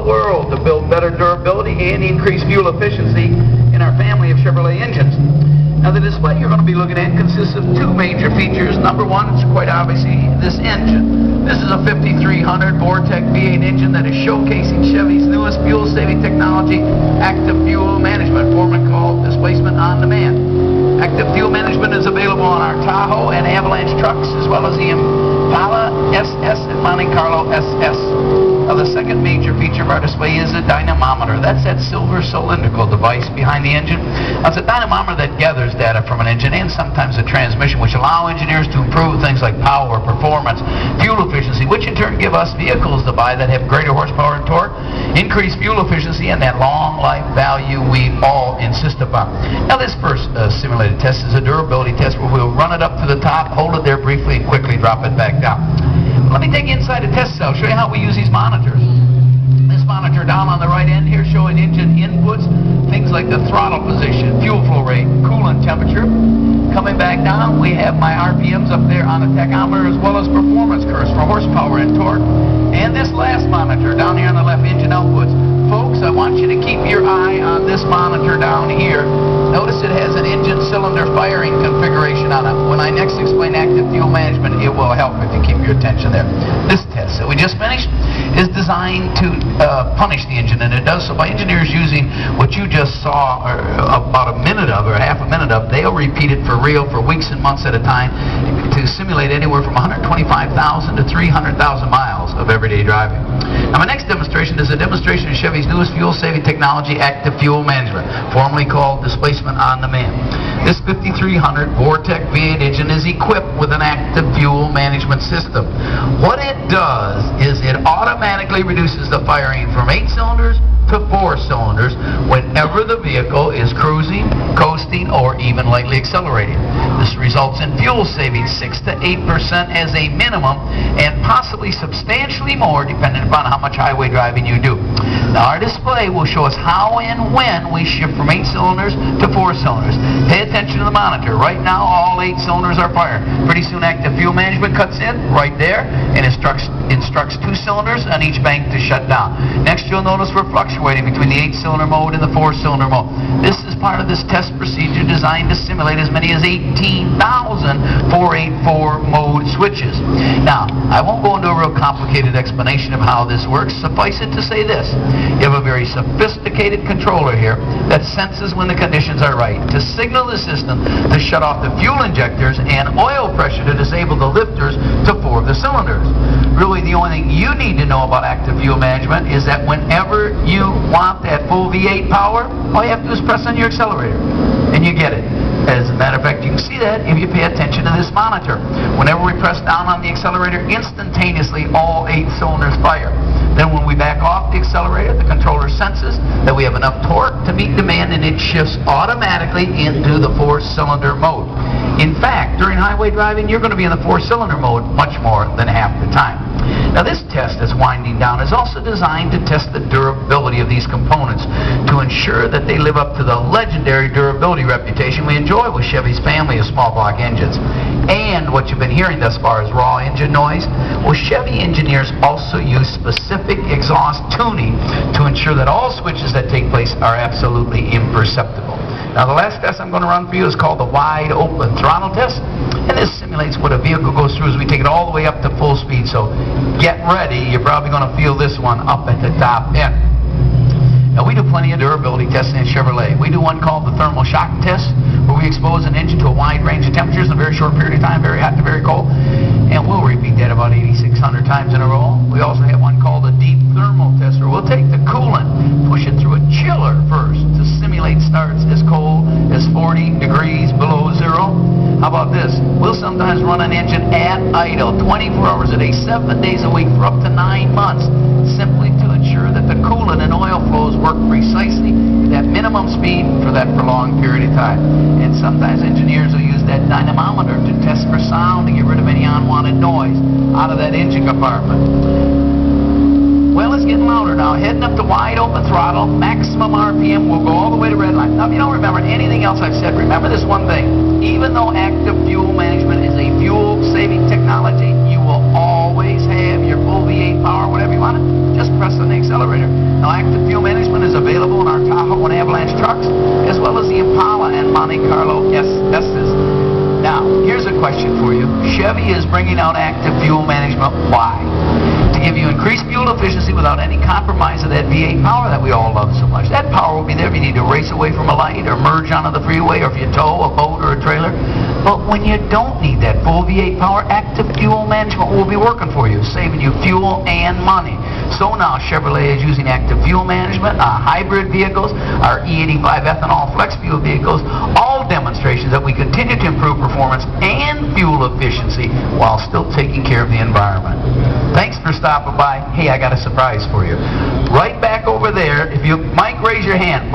world to build better durability and increase fuel efficiency in our family of Chevrolet engines. Now, the display you're going to be looking at consists of two major features. Number one, it's quite obviously this engine. This is a 5300 Vortec V8 engine that is showcasing Chevy's newest fuel-saving technology, active fuel management, formerly called displacement on demand. Active fuel management is available on our Tahoe and Avalanche trucks, as well as the Impala SS and Monte Carlo SS. Now, the second major feature of our display is a dynamometer. That's that silver cylindrical device behind the engine. Now, it's a dynamometer that gathers data from an engine and sometimes a transmission, which allow engineers to improve things like power, performance, fuel efficiency, which in turn give us vehicles to buy that have greater horsepower and torque, increased fuel efficiency, and that long life value we all insist upon. Now, this first simulated test is a durability test where we'll run it up to the top, hold it there briefly, and quickly drop it back down. Let me take you inside the test cell, show you how we use these monitors. This monitor down on the right end here showing engine inputs, things like the throttle position, fuel flow rate, coolant temperature. Coming back down, we have my RPMs up there on the tachometer, as well as performance curves for horsepower and torque. And this last monitor down here on the left, engine outputs. Folks, I want you to keep your eye on this monitor down here. Notice it has an engine cylinder firing configuration on it. When I next explain active fuel management, it will help if you keep your attention there. This test that we just finished is designed to punish the engine, and it does so by engineers using what you just saw about a minute of, or half a minute of. They'll repeat it for real for weeks and months at a time to simulate anywhere from 125,000 to 300,000 miles of everyday driving. Now, my next demonstration is a demonstration of Chevy's newest fuel-saving technology, active fuel management, formerly called displacement on demand. This 5300 Vortec V8 engine is equipped with an active fuel management system. What it does is it automatically reduces the firing from 8 cylinders to 4 cylinders whenever the vehicle is cruising, coasting, or even lightly accelerating. This results in fuel savings 6 to 8% as a minimum, and possibly substantially more depending upon how much highway driving you do. Now, our display will show us how and when we shift from 8 cylinders to 4 cylinders. Pay attention to the monitor. Right now, all 8 cylinders are firing. Pretty soon, active fuel management cuts in right there and instructs 2 cylinders on each bank to shut down. Next, you'll notice we're fluctuating between the 8-cylinder mode and the 4-cylinder mode. This is part of this test procedure designed to simulate as many as 18,000 484 mode switches. Now, I won't go into a real complicated explanation of how this works. Suffice it to say this: you have a very sophisticated controller here that senses when the conditions are right to signal the system to shut off the fuel injectors and oil pressure to disable the lifters to 4 of the cylinders. Really, the only thing you need to know about active fuel management is that whenever you want that full V8 power, all you have to do is press on your accelerator, and you get it. As a matter of fact, you can see that if you pay attention to this monitor. Whenever we press down on the accelerator, instantaneously all 8 cylinders fire. Then when we back off the accelerator, the controller senses that we have enough torque to meet demand, and it shifts automatically into the 4-cylinder mode. In fact, during highway driving, you're going to be in the 4-cylinder mode much more than half the time. Now, this test that's winding down is also designed to test the durability of these components to ensure that they live up to the legendary durability reputation we enjoy with Chevy's family of small block engines. And what you've been hearing thus far is raw engine noise. Well, Chevy engineers also use specific exhaust tuning to ensure that all switches that take place are absolutely imperceptible. Now, the last test I'm going to run for you is called the wide open throttle test, and this simulates what a vehicle goes through as we take it all the way up to full speed. So get ready, you're probably going to feel this one up at the top end. Now, we do plenty of durability testing at Chevrolet. We do one called the thermal shock test, where we expose an engine to a wide range of temperatures in a very short period of time, very hot to very cold, and we'll repeat that about 8,600 times in a row. We also have one called the deep thermal test, where we'll take the coolant, push it through a chiller first to simulate starts as cold as 40 degrees below zero. How about this? We'll sometimes run an engine at idle 24 hours a day, 7 days a week for up to 9 months, simply to ensure that the coolant and oil flows work precisely at that minimum speed for that prolonged period of time. And sometimes engineers will use that dynamometer to test for sound to get rid of any unwanted noise out of that engine compartment. Well, it's getting louder now. Heading up to wide open throttle, maximum RPM will go all the way to red line. Now, if you don't remember anything else I've said, remember this one thing. Even though active fuel management is a fuel-saving technology, you will always have your full V8 power, whatever you want it. Just press on the accelerator. Now, Chevy Impala and Monte Carlo SS's. Now, here's a question for you. Chevy is bringing out active fuel management. Why? To give you increased fuel efficiency without any compromise of that V8 power that we all love so much. That power will be there if you need to race away from a light or merge onto the freeway or if you tow a boat or a trailer. But when you don't need that full V8 power, active fuel management will be working for you, saving you fuel and money. So now Chevrolet is using active fuel management on hybrid vehicles, our E85 ethanol flex fuel vehicles, all demonstrations that we continue to improve performance and fuel efficiency while still taking care of the environment. Thanks for stopping by. Hey, I got a surprise for you. Right back over there, if you, Mike, raise your hand.